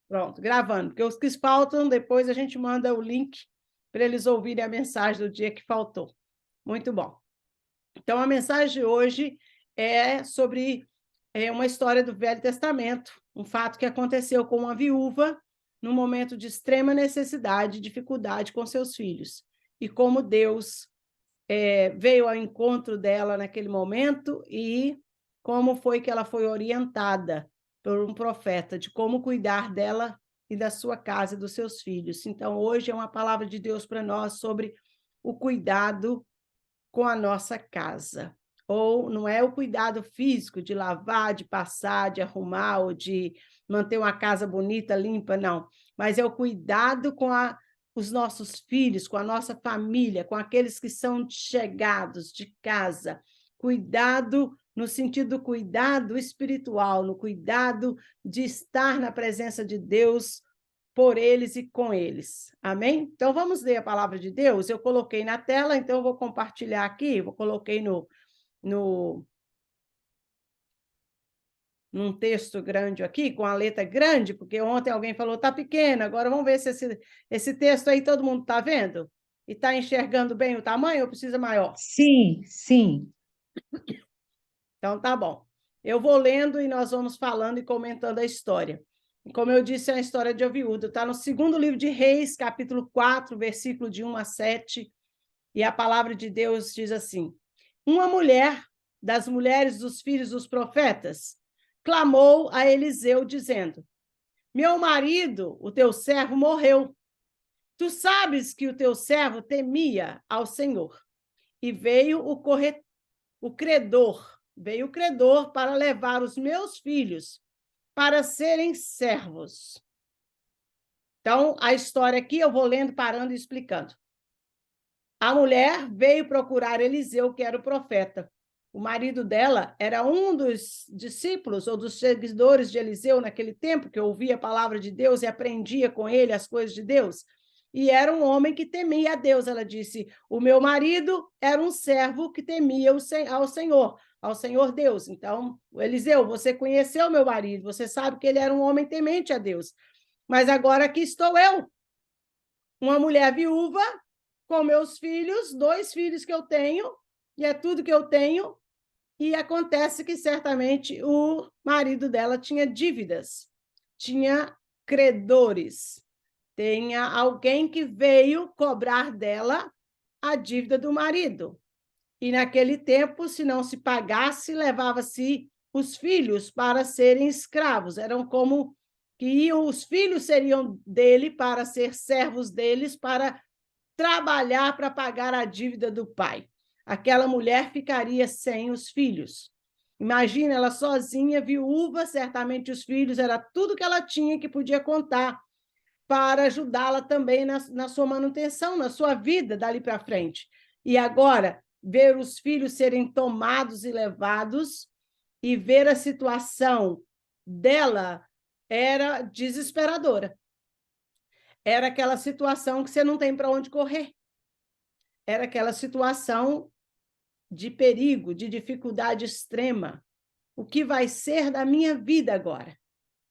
Pronto, gravando, porque os que faltam, depois a gente manda o link para eles ouvirem a mensagem do dia que faltou. Muito bom. Então, a mensagem de hoje é sobre uma história do Velho Testamento, um fato que aconteceu com uma viúva num momento de extrema necessidade e dificuldade com seus filhos, e como Deus veio ao encontro dela naquele momento e como foi que ela foi orientada por um profeta de como cuidar dela e da sua casa e dos seus filhos. Então, hoje é uma palavra de Deus para nós sobre o cuidado com a nossa casa. Ou não é o cuidado físico de lavar, de passar, de arrumar ou de manter uma casa bonita, limpa, não. Mas é o cuidado com os nossos filhos, com a nossa família, com aqueles que são chegados de casa. Cuidado no sentido do cuidado espiritual, no cuidado de estar na presença de Deus por eles e com eles. Amém? Então, vamos ler a palavra de Deus. Eu coloquei na tela, então eu vou compartilhar aqui, coloquei num texto grande aqui, com a letra grande, porque ontem alguém falou, está pequeno, agora vamos ver se esse texto aí todo mundo está vendo? E está enxergando bem o tamanho ou precisa maior? Sim, sim. Então, tá bom. Eu vou lendo e nós vamos falando e comentando a história. E como eu disse, é a história de Aviúda. Está no segundo livro de Reis, capítulo 4, versículo de 1 a 7, e a palavra de Deus diz assim: uma mulher das mulheres dos filhos dos profetas clamou a Eliseu, dizendo: meu marido, o teu servo, morreu. Tu sabes que o teu servo temia ao Senhor. E veio o credor para levar os meus filhos para serem servos. Então, a história aqui eu vou lendo, parando e explicando. A mulher veio procurar Eliseu, que era o profeta. O marido dela era um dos discípulos ou dos seguidores de Eliseu naquele tempo, que ouvia a palavra de Deus e aprendia com ele as coisas de Deus. E era um homem que temia a Deus. Ela disse: o meu marido era um servo que temia ao Senhor Deus. Então, Eliseu, você conheceu meu marido, você sabe que ele era um homem temente a Deus. Mas agora aqui estou eu, uma mulher viúva, com meus filhos, 2 filhos que eu tenho, e é tudo que eu tenho, e acontece que certamente o marido dela tinha dívidas, tinha credores, tinha alguém que veio cobrar dela a dívida do marido. E naquele tempo, se não se pagasse, levava-se os filhos para serem escravos. Eram como que os filhos seriam dele para ser servos deles, para trabalhar para pagar a dívida do pai. Aquela mulher ficaria sem os filhos. Imagina ela sozinha, viúva, certamente os filhos era tudo que ela tinha que podia contar para ajudá-la também na sua manutenção, na sua vida dali para frente. E agora, ver os filhos serem tomados e levados e ver a situação dela era desesperadora. Era aquela situação que você não tem para onde correr. Era aquela situação de perigo, de dificuldade extrema. O que vai ser da minha vida agora?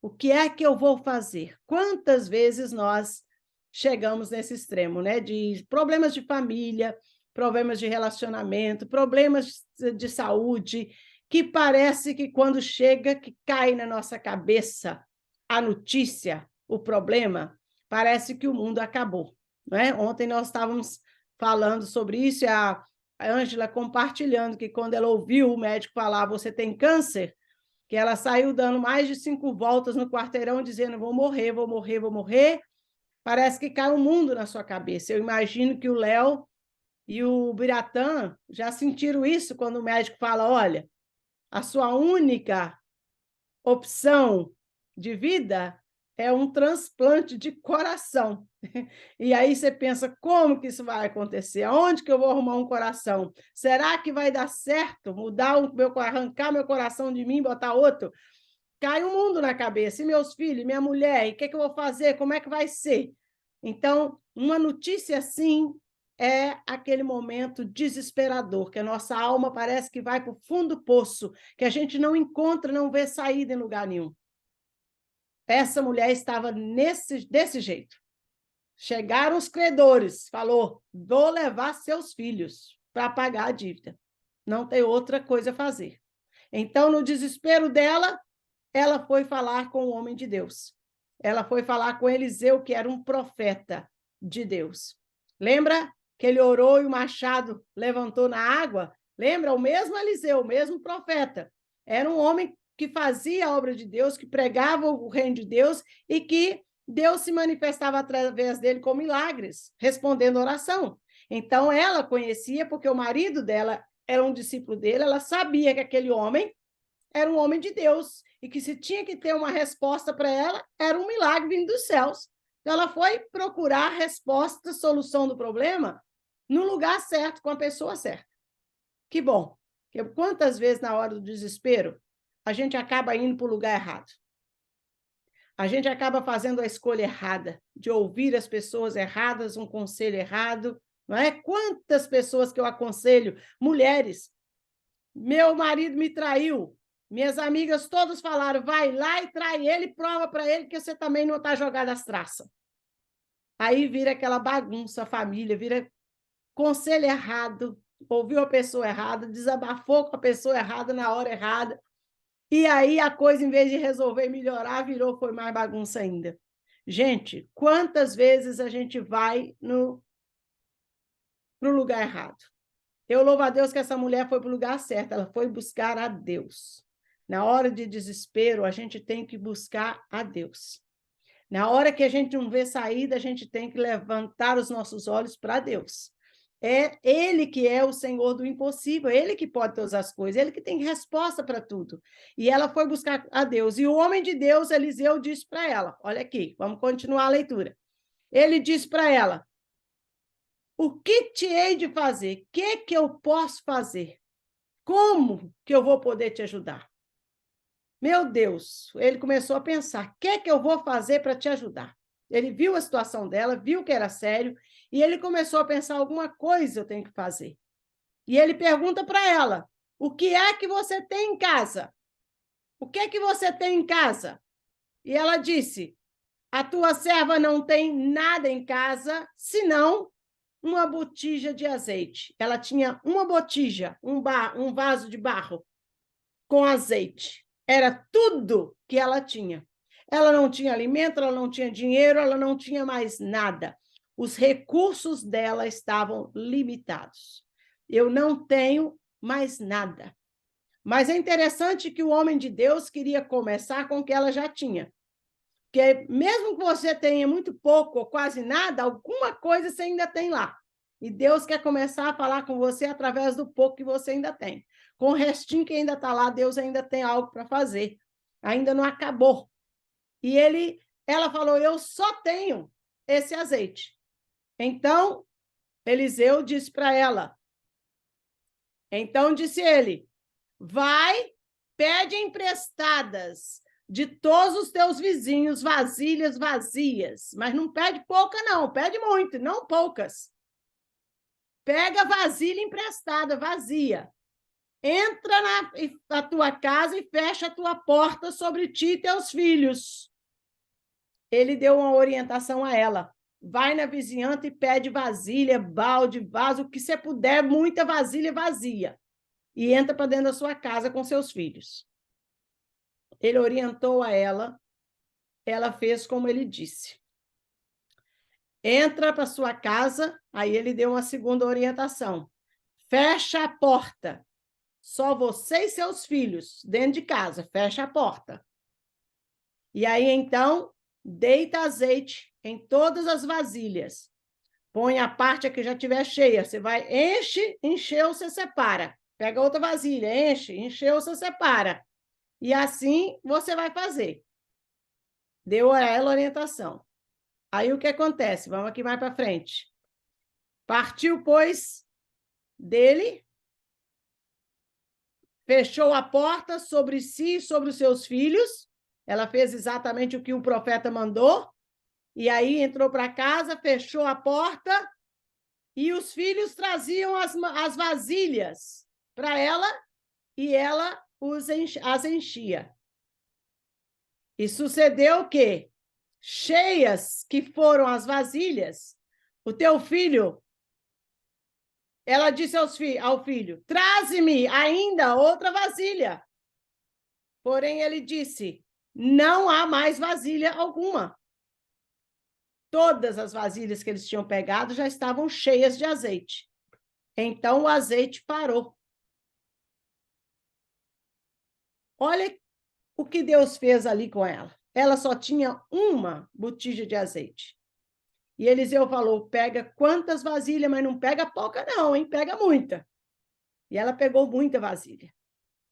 O que é que eu vou fazer? Quantas vezes nós chegamos nesse extremo, né? De problemas de família, problemas de relacionamento, problemas de saúde, que parece que quando chega, que cai na nossa cabeça a notícia, o problema, parece que o mundo acabou, né? Ontem nós estávamos falando sobre isso e a Ângela compartilhando que quando ela ouviu o médico falar, você tem câncer, que ela saiu dando mais de 5 voltas no quarteirão, dizendo, vou morrer, vou morrer, vou morrer. Parece que cai um mundo na sua cabeça. Eu imagino que o Léo e o Biratã já sentiram isso quando o médico fala, olha, a sua única opção de vida é um transplante de coração. E aí você pensa, como que isso vai acontecer? Aonde que eu vou arrumar um coração? Será que vai dar certo arrancar meu coração de mim e botar outro? Cai um mundo na cabeça. E meus filhos, minha mulher, e o que eu vou fazer? Como é que vai ser? Então, uma notícia assim é aquele momento desesperador, que a nossa alma parece que vai para o fundo do poço, que a gente não encontra, não vê saída em lugar nenhum. essa mulher estava desse jeito. Chegaram os credores, falou, vou levar seus filhos para pagar a dívida. Não tem outra coisa a fazer. Então, no desespero dela, ela foi falar com o homem de Deus. Ela foi falar com Eliseu, que era um profeta de Deus. Lembra que ele orou e o machado levantou na água? Lembra? O mesmo Eliseu, o mesmo profeta. Era um homem que fazia a obra de Deus, que pregava o reino de Deus e que Deus se manifestava através dele com milagres, respondendo oração. Então, ela conhecia, porque o marido dela era um discípulo dele, ela sabia que aquele homem era um homem de Deus e que se tinha que ter uma resposta para ela, era um milagre vindo dos céus. Então, ela foi procurar a resposta, solução do problema, no lugar certo, com a pessoa certa. Que bom, porque quantas vezes na hora do desespero, a gente acaba indo para o lugar errado. A gente acaba fazendo a escolha errada, de ouvir as pessoas erradas, um conselho errado, não é? Quantas pessoas que eu aconselho, mulheres, meu marido me traiu, minhas amigas todas falaram, vai lá e trai ele, prova para ele que você também não está jogada às traças. Aí vira aquela bagunça, a família, vira conselho errado, ouviu a pessoa errada, desabafou com a pessoa errada na hora errada, e aí a coisa, em vez de resolver e melhorar, foi mais bagunça ainda. Gente, quantas vezes a gente vai pro lugar errado? Eu louvo a Deus que essa mulher foi para o lugar certo, ela foi buscar a Deus. Na hora de desespero, a gente tem que buscar a Deus. Na hora que a gente não vê saída, a gente tem que levantar os nossos olhos para Deus. É Ele que é o Senhor do impossível, Ele que pode todas as coisas, Ele que tem resposta para tudo. E ela foi buscar a Deus. E o homem de Deus, Eliseu, disse para ela, olha aqui, vamos continuar a leitura. Ele disse para ela, o que te hei de fazer? O que eu posso fazer? Como que eu vou poder te ajudar? Meu Deus, ele começou a pensar, o que eu vou fazer para te ajudar? Ele viu a situação dela, viu que era sério, e ele começou a pensar, alguma coisa eu tenho que fazer. E ele pergunta para ela, o que é que você tem em casa? O que é que você tem em casa? E ela disse, a tua serva não tem nada em casa, senão uma botija de azeite. Ela tinha uma botija, um vaso de barro com azeite. Era tudo que ela tinha. Ela não tinha alimento, ela não tinha dinheiro, ela não tinha mais nada. Os recursos dela estavam limitados. Eu não tenho mais nada. Mas é interessante que o homem de Deus queria começar com o que ela já tinha. Porque mesmo que você tenha muito pouco ou quase nada, alguma coisa você ainda tem lá. E Deus quer começar a falar com você através do pouco que você ainda tem. Com o restinho que ainda está lá, Deus ainda tem algo para fazer. Ainda não acabou. E ela falou, eu só tenho esse azeite. Então, Eliseu disse para ela. Então, disse ele, vai, pede emprestadas de todos os teus vizinhos vasilhas vazias. Mas não pede pouca, não. Pede muito, não poucas. Pega vasilha emprestada, vazia. Entra na tua casa e fecha a tua porta sobre ti e teus filhos. Ele deu uma orientação a ela. Vai na vizinhança e pede vasilha, balde, vaso, o que você puder, muita vasilha vazia. E entra para dentro da sua casa com seus filhos. Ele orientou a ela, ela fez como ele disse. Entra para sua casa, aí ele deu uma segunda orientação. Fecha a porta. Só você e seus filhos dentro de casa, fecha a porta. E aí, então, deita azeite em todas as vasilhas. Põe a parte que já estiver cheia. Você vai, enche, encheu, você separa. Pega outra vasilha, enche, encheu, você separa. E assim você vai fazer. Deu a ela orientação. Aí o que acontece? Vamos aqui mais para frente. Partiu, pois, dele, fechou a porta sobre si e sobre os seus filhos. Ela fez exatamente o que o profeta mandou. E aí entrou para casa, fechou a porta e os filhos traziam as vasilhas para ela e ela as enchia. E sucedeu que, cheias que foram as vasilhas, o teu filho, ela disse ao filho, traze-me ainda outra vasilha. Porém, ele disse, não há mais vasilha alguma. Todas as vasilhas que eles tinham pegado já estavam cheias de azeite. Então, o azeite parou. Olha o que Deus fez ali com ela. Ela só tinha uma botija de azeite. E Eliseu falou, pega quantas vasilhas, mas não pega pouca não, hein? Pega muita. E ela pegou muita vasilha.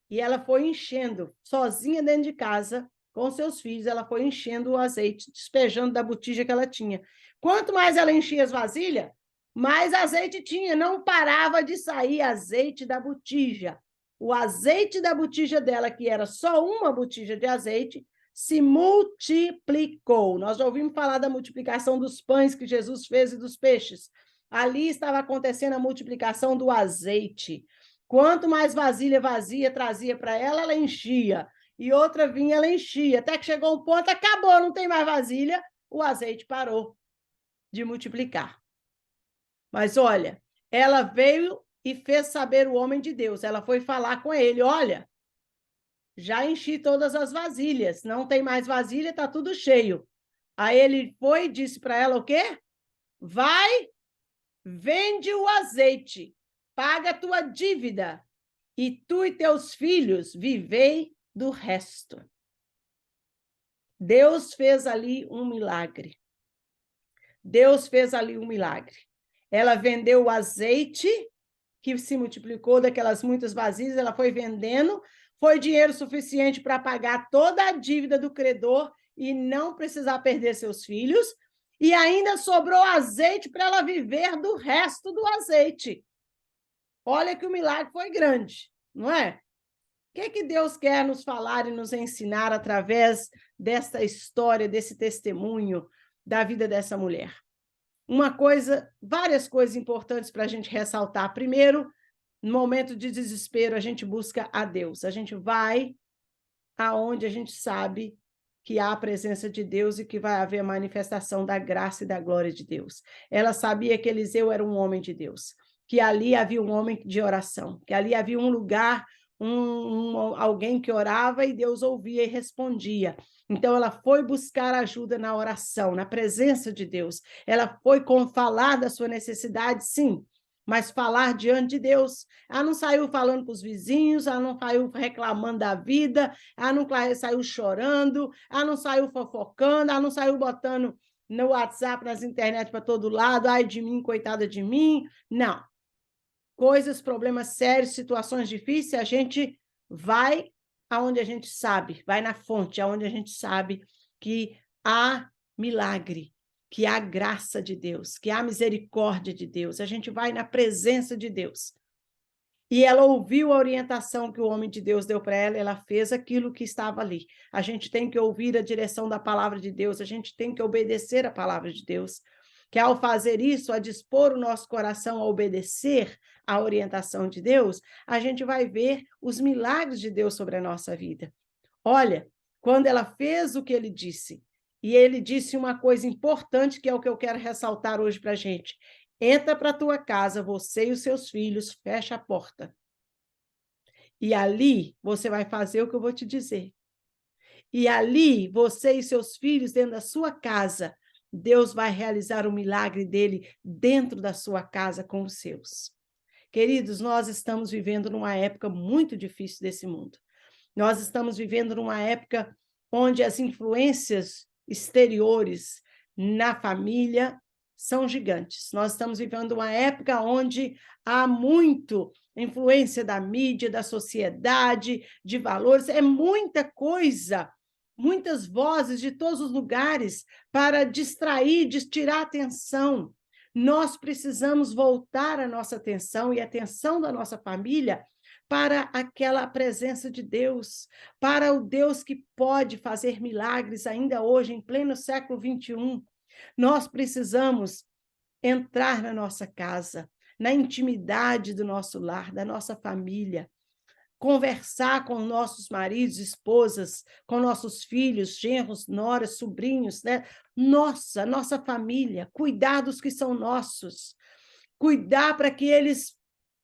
E ela foi enchendo, sozinha dentro de casa, com seus filhos, ela foi enchendo o azeite, despejando da botija que ela tinha. Quanto mais ela enchia as vasilhas, mais azeite tinha. Não parava de sair azeite da botija. O azeite da botija dela, que era só uma botija de azeite, se multiplicou. Nós já ouvimos falar da multiplicação dos pães que Jesus fez e dos peixes. Ali estava acontecendo a multiplicação do azeite. Quanto mais vasilha vazia trazia para ela, ela enchia. E outra vinha, ela enchia. Até que chegou um ponto, acabou, não tem mais vasilha, o azeite parou de multiplicar. Mas olha, ela veio e fez saber o homem de Deus. Ela foi falar com ele, olha, já enchi todas as vasilhas, não tem mais vasilha, está tudo cheio. Aí ele foi e disse para ela o quê? Vai, vende o azeite, paga a tua dívida, e tu e teus filhos vivei do resto. Deus fez ali um milagre. Deus fez ali um milagre. Ela vendeu o azeite, que se multiplicou daquelas muitas vasilhas, ela foi vendendo, foi dinheiro suficiente para pagar toda a dívida do credor e não precisar perder seus filhos, e ainda sobrou azeite para ela viver do resto do azeite. Olha que o milagre foi grande, não é? O que Deus quer nos falar e nos ensinar através desta história, desse testemunho da vida dessa mulher? Várias coisas importantes para a gente ressaltar. Primeiro, no momento de desespero, a gente busca a Deus. A gente vai aonde a gente sabe que há a presença de Deus e que vai haver a manifestação da graça e da glória de Deus. Ela sabia que Eliseu era um homem de Deus, que ali havia um homem de oração, que ali havia um lugar, alguém que orava e Deus ouvia e respondia. Então, ela foi buscar ajuda na oração, na presença de Deus. Ela foi falar da sua necessidade, sim, mas falar diante de Deus. Ela não saiu falando para os vizinhos, ela não saiu reclamando da vida, ela não saiu chorando, ela não saiu fofocando, ela não saiu botando no WhatsApp, nas internet para todo lado, ai de mim, coitada de mim. Não. Coisas, problemas sérios, situações difíceis, a gente vai aonde a gente sabe, vai na fonte, aonde a gente sabe que há milagre, que há graça de Deus, que há misericórdia de Deus. A gente vai na presença de Deus. E ela ouviu a orientação que o homem de Deus deu para ela, ela fez aquilo que estava ali. A gente tem que ouvir a direção da palavra de Deus, a gente tem que obedecer a palavra de Deus, que ao fazer isso, a dispor o nosso coração a obedecer a orientação de Deus, a gente vai ver os milagres de Deus sobre a nossa vida. Olha, quando ela fez o que ele disse, e ele disse uma coisa importante, que é o que eu quero ressaltar hoje para a gente: entra para a tua casa, você e os seus filhos, fecha a porta. E ali você vai fazer o que eu vou te dizer. E ali, você e seus filhos, dentro da sua casa, Deus vai realizar o milagre dele dentro da sua casa com os seus. Queridos, nós estamos vivendo numa época muito difícil desse mundo. Nós estamos vivendo numa época onde as influências exteriores na família são gigantes. Nós estamos vivendo uma época onde há muito influência da mídia, da sociedade, de valores, é muita coisa, muitas vozes de todos os lugares para distrair, tirar a atenção. Nós precisamos voltar a nossa atenção e a atenção da nossa família para aquela presença de Deus, para o Deus que pode fazer milagres ainda hoje, em pleno século XXI. Nós precisamos entrar na nossa casa, na intimidade do nosso lar, da nossa família, conversar com nossos maridos, esposas, com nossos filhos, genros, noras, sobrinhos, né? Nossa família, cuidar dos que são nossos, cuidar para que eles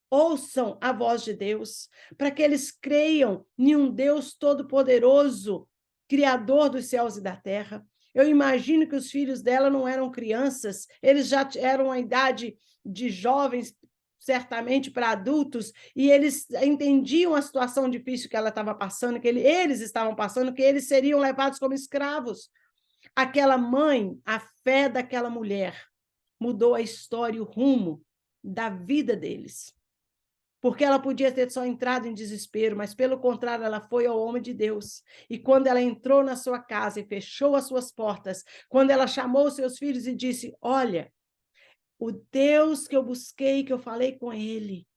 ouçam a voz de Deus, para que eles creiam em um Deus todo-poderoso, Criador dos céus e da terra. Eu imagino que os filhos dela não eram crianças, eles já eram a idade de jovens, certamente para adultos, e eles entendiam a situação difícil que ela estava passando, que eles estavam passando, que eles seriam levados como escravos. Aquela mãe, a fé daquela mulher, mudou a história, o rumo da vida deles. Porque ela podia ter só entrado em desespero, mas, pelo contrário, ela foi ao homem de Deus. E quando ela entrou na sua casa e fechou as suas portas, quando ela chamou os seus filhos e disse, olha, o Deus que eu busquei, que eu falei com ele,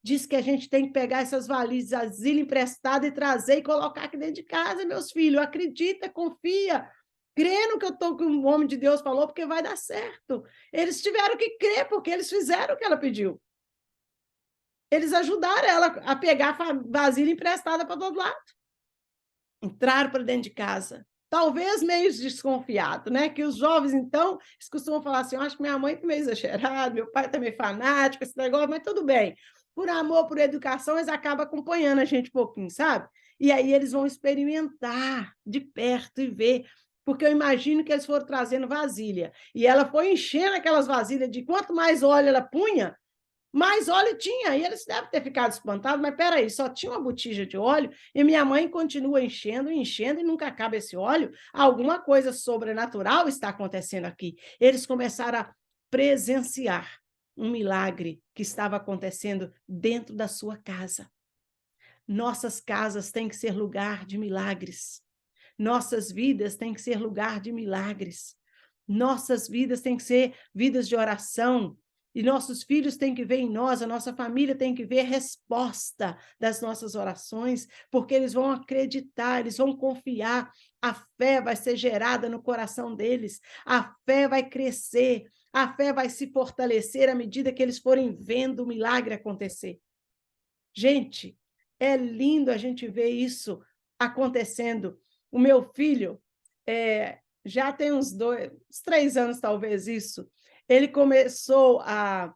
diz que a gente tem que pegar essas valizes, asilo emprestado e trazer e colocar aqui dentro de casa, meus filhos. Acredita, confia, crê no que o homem de Deus falou, porque vai dar certo. Eles tiveram que crer, porque eles fizeram o que ela pediu. Eles ajudaram ela a pegar vasilha emprestada para todo lado. Entraram para dentro de casa. Talvez meio desconfiado, né? Que os jovens, então, eles costumam falar assim, eu acho que minha mãe está meio exagerada, meu pai está meio fanático, esse negócio, mas tudo bem. Por amor, por educação, eles acabam acompanhando a gente um pouquinho, sabe? E aí eles vão experimentar de perto e ver, porque eu imagino que eles foram trazendo vasilha. E ela foi enchendo aquelas vasilhas de quanto mais óleo ela punha, mais óleo tinha, e eles devem ter ficado espantados, mas peraí, só tinha uma botija de óleo, e minha mãe continua enchendo, enchendo, e nunca acaba esse óleo. Alguma coisa sobrenatural está acontecendo aqui. Eles começaram a presenciar um milagre que estava acontecendo dentro da sua casa. Nossas casas têm que ser lugar de milagres. Nossas vidas têm que ser lugar de milagres. Nossas vidas têm que ser vidas de oração. E nossos filhos têm que ver em nós, a nossa família tem que ver a resposta das nossas orações, porque eles vão acreditar, eles vão confiar, a fé vai ser gerada no coração deles, a fé vai crescer, a fé vai se fortalecer à medida que eles forem vendo o milagre acontecer. Gente, é lindo a gente ver isso acontecendo. O meu filho, já tem uns 3 anos, talvez, isso, ele começou a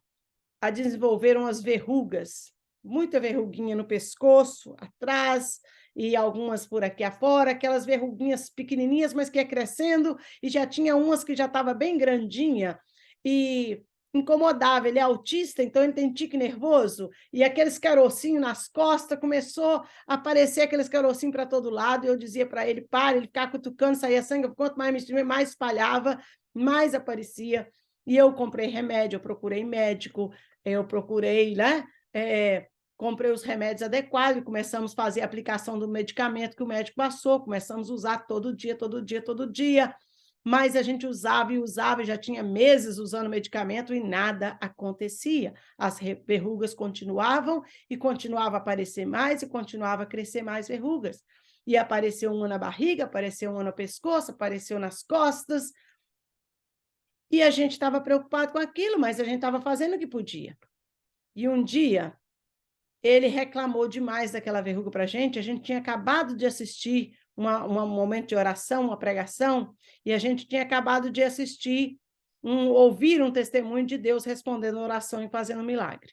desenvolver umas verrugas, muita verruguinha no pescoço, atrás, e algumas por aqui afora, aquelas verruguinhas pequenininhas, mas que ia crescendo, e já tinha umas que já estava bem grandinha, e incomodava. Ele é autista, então ele tem tique nervoso, e aqueles carocinhos nas costas, começou a aparecer aqueles carocinhos para todo lado, e eu dizia para ele, para, ele ficava cutucando, saía sangue, quanto mais mexia, mais espalhava, mais aparecia. E eu comprei remédio, eu procurei médico, eu procurei, né? Comprei os remédios adequados, começamos a fazer a aplicação do medicamento que o médico passou, começamos a usar todo dia, mas a gente usava e usava, já tinha meses usando medicamento e nada acontecia. As verrugas continuavam e continuava a aparecer mais e continuava a crescer mais verrugas. E apareceu uma na barriga, apareceu uma no pescoço, apareceu nas costas, e a gente estava preocupado com aquilo, mas a gente estava fazendo o que podia. E um dia, ele reclamou demais daquela verruga para a gente tinha acabado de assistir um momento de oração, uma pregação, e a gente tinha acabado de ouvir um testemunho de Deus respondendo a oração e fazendo um milagre.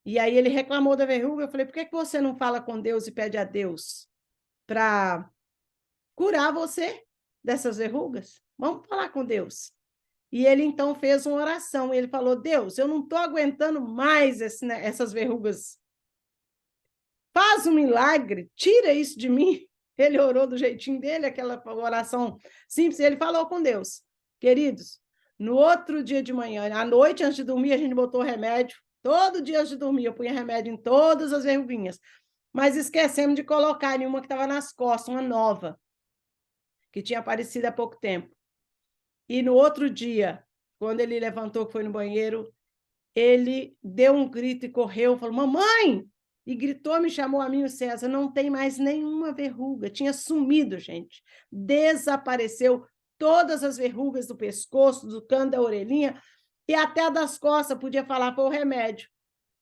E aí ele reclamou da verruga, eu falei, por que você não fala com Deus e pede a Deus para curar você dessas verrugas? Vamos falar com Deus. E ele, então, fez uma oração. Ele falou, Deus, eu não estou aguentando mais essas verrugas. Faz um milagre, tira isso de mim. Ele orou do jeitinho dele, aquela oração simples, e ele falou com Deus. Queridos, no outro dia de manhã, à noite, antes de dormir, a gente botou remédio. Todo dia antes de dormir, eu punha remédio em todas as verruguinhas. Mas esquecemos de colocar em uma que estava nas costas, uma nova, que tinha aparecido há pouco tempo. E no outro dia, quando ele levantou, que foi no banheiro, ele deu um grito e correu, falou, mamãe! E gritou, me chamou a mim, o César, não tem mais nenhuma verruga, tinha sumido, gente. Desapareceu todas as verrugas do pescoço, do canto da orelhinha, e até a das costas, podia falar, foi o remédio.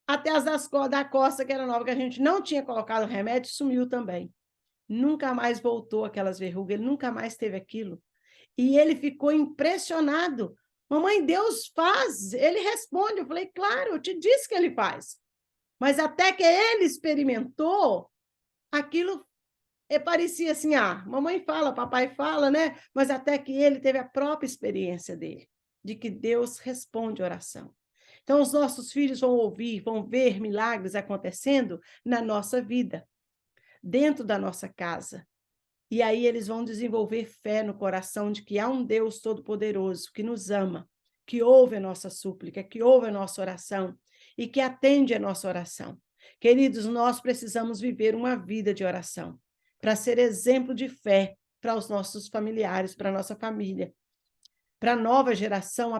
Até as da costa, que era nova, que a gente não tinha colocado remédio, sumiu também. Nunca mais voltou aquelas verrugas, ele nunca mais teve aquilo. E ele ficou impressionado. Mamãe, Deus faz, ele responde. Eu falei, claro, eu te disse que ele faz. Mas até que ele experimentou, aquilo parecia assim, mamãe fala, papai fala, né? Mas até que ele teve a própria experiência dele, de que Deus responde oração. Então, os nossos filhos vão ouvir, vão ver milagres acontecendo na nossa vida, dentro da nossa casa. E aí eles vão desenvolver fé no coração de que há um Deus todo-poderoso que nos ama, que ouve a nossa súplica, que ouve a nossa oração e que atende a nossa oração. Queridos, nós precisamos viver uma vida de oração para ser exemplo de fé para os nossos familiares, para a nossa família, para a nova geração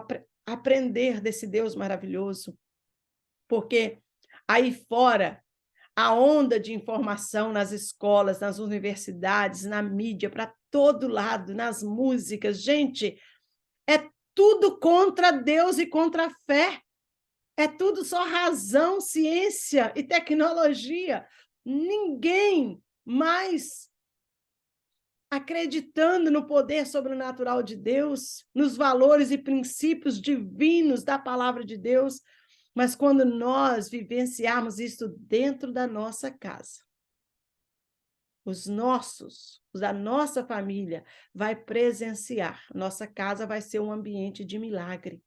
aprender desse Deus maravilhoso. Porque aí fora, a onda de informação nas escolas, nas universidades, na mídia, para todo lado, nas músicas. Gente, é tudo contra Deus e contra a fé. É tudo só razão, ciência e tecnologia. Ninguém mais acreditando no poder sobrenatural de Deus, nos valores e princípios divinos da palavra de Deus. Mas quando nós vivenciarmos isso dentro da nossa casa, a nossa família vai presenciar. Nossa casa vai ser um ambiente de milagre.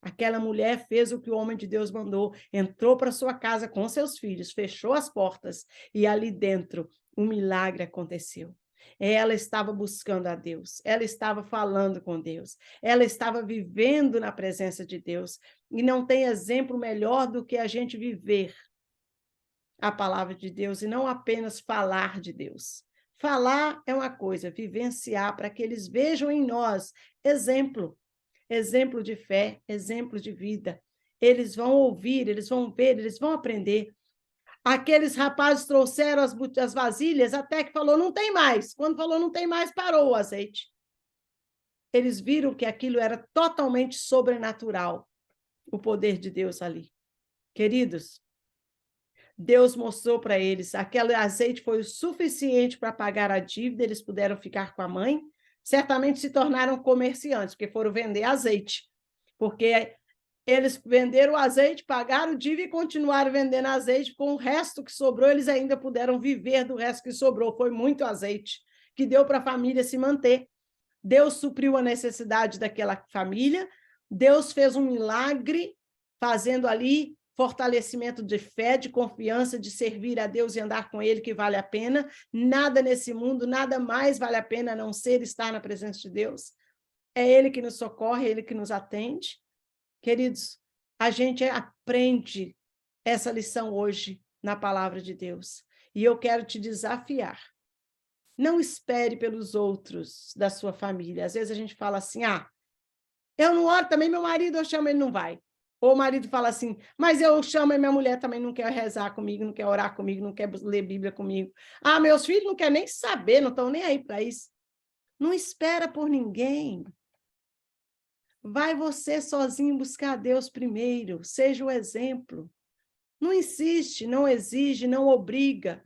Aquela mulher fez o que o homem de Deus mandou, entrou para sua casa com seus filhos, fechou as portas e ali dentro um milagre aconteceu. Ela estava buscando a Deus, ela estava falando com Deus, ela estava vivendo na presença de Deus. E não tem exemplo melhor do que a gente viver a palavra de Deus e não apenas falar de Deus. Falar é uma coisa, vivenciar para que eles vejam em nós exemplo de fé, exemplo de vida. Eles vão ouvir, eles vão ver, eles vão aprender. Aqueles rapazes trouxeram as vasilhas até que falou, não tem mais. Quando falou não tem mais, parou o azeite. Eles viram que aquilo era totalmente sobrenatural, o poder de Deus ali. Queridos, Deus mostrou para eles, aquele azeite foi o suficiente para pagar a dívida, eles puderam ficar com a mãe, certamente se tornaram comerciantes, porque foram vender azeite, porque eles venderam o azeite, pagaram dívida e continuaram vendendo azeite, com o resto que sobrou, eles ainda puderam viver do resto que sobrou, foi muito azeite, que deu para a família se manter. Deus supriu a necessidade daquela família, Deus fez um milagre, fazendo ali fortalecimento de fé, de confiança, de servir a Deus e andar com Ele, que vale a pena. Nada nesse mundo, nada mais vale a pena a não ser estar na presença de Deus. É Ele que nos socorre, é Ele que nos atende. Queridos, a gente aprende essa lição hoje na palavra de Deus. E eu quero te desafiar. Não espere pelos outros da sua família. Às vezes a gente fala assim, eu não oro também, meu marido, eu chamo, ele não vai. Ou o marido fala assim, mas eu chamo e minha mulher também não quer rezar comigo, não quer orar comigo, não quer ler Bíblia comigo. Meus filhos não querem nem saber, não estão nem aí para isso. Não espera por ninguém. Vai você sozinho buscar a Deus primeiro, seja o exemplo. Não insiste, não exige, não obriga.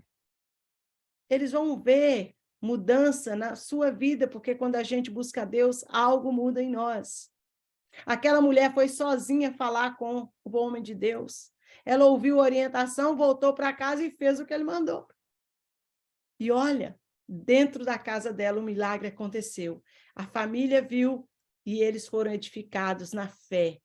Eles vão ver mudança na sua vida, porque quando a gente busca a Deus, algo muda em nós. Aquela mulher foi sozinha falar com o homem de Deus. Ela ouviu a orientação, voltou para casa e fez o que ele mandou. E olha, dentro da casa dela, o milagre aconteceu. A família viu e eles foram edificados na fé.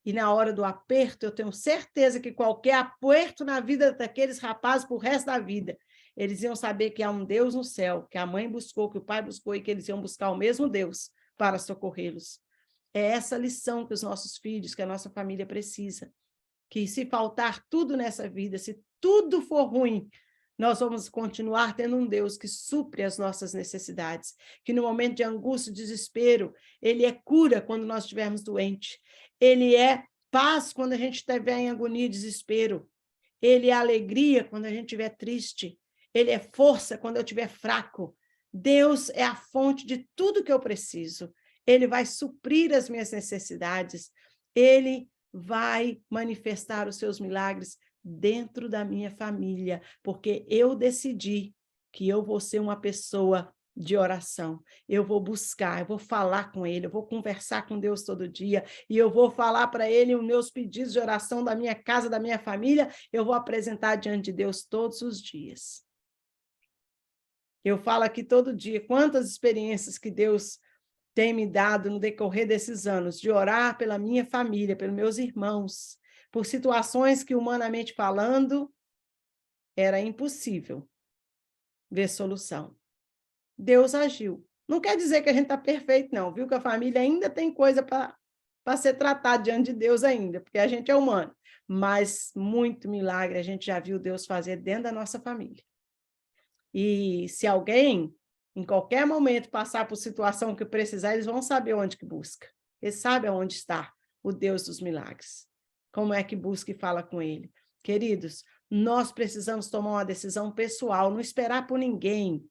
E na hora do aperto, eu tenho certeza que qualquer aperto na vida daqueles rapazes para o resto da vida, eles iam saber que há um Deus no céu, que a mãe buscou, que o pai buscou e que eles iam buscar o mesmo Deus para socorrê-los. É essa lição que os nossos filhos, que a nossa família precisa. Que se faltar tudo nessa vida, se tudo for ruim, nós vamos continuar tendo um Deus que supre as nossas necessidades, que no momento de angústia e desespero, Ele é cura quando nós estivermos doentes, Ele é paz quando a gente estiver em agonia e desespero, Ele é alegria quando a gente estiver triste, Ele é força quando eu estiver fraco. Deus é a fonte de tudo que eu preciso, Ele vai suprir as minhas necessidades, Ele vai manifestar os seus milagres dentro da minha família, porque eu decidi que eu vou ser uma pessoa de oração. Eu vou buscar, eu vou falar com ele, eu vou conversar com Deus todo dia, e eu vou falar para ele os meus pedidos de oração da minha casa, da minha família, eu vou apresentar diante de Deus todos os dias. Eu falo aqui todo dia quantas experiências que Deus tem me dado no decorrer desses anos, de orar pela minha família, pelos meus irmãos, por situações que, humanamente falando, era impossível ver solução. Deus agiu. Não quer dizer que a gente está perfeito, não, viu? Que a família ainda tem coisa para ser tratada diante de Deus ainda, porque a gente é humano. Mas muito milagre a gente já viu Deus fazer dentro da nossa família. E se alguém, em qualquer momento, passar por situação que precisar, eles vão saber onde que busca. Eles sabem onde está o Deus dos milagres. Como é que busca e fala com ele. Queridos, nós precisamos tomar uma decisão pessoal, não esperar por ninguém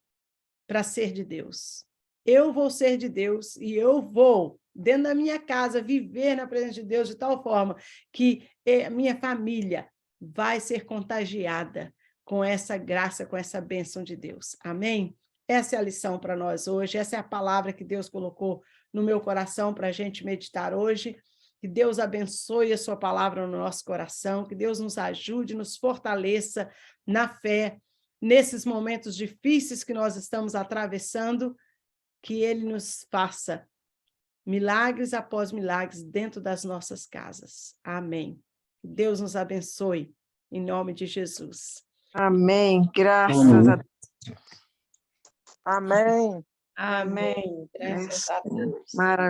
para ser de Deus. Eu vou ser de Deus e eu vou, dentro da minha casa, viver na presença de Deus de tal forma que a minha família vai ser contagiada com essa graça, com essa bênção de Deus. Amém? Essa é a lição para nós hoje, essa é a palavra que Deus colocou no meu coração para a gente meditar hoje. Que Deus abençoe a sua palavra no nosso coração, que Deus nos ajude, nos fortaleça na fé, nesses momentos difíceis que nós estamos atravessando, que Ele nos faça milagres após milagres dentro das nossas casas. Amém. Deus nos abençoe, em nome de Jesus. Amém. Graças a Deus. Amém. Amém. Graças a Deus. Maravilha.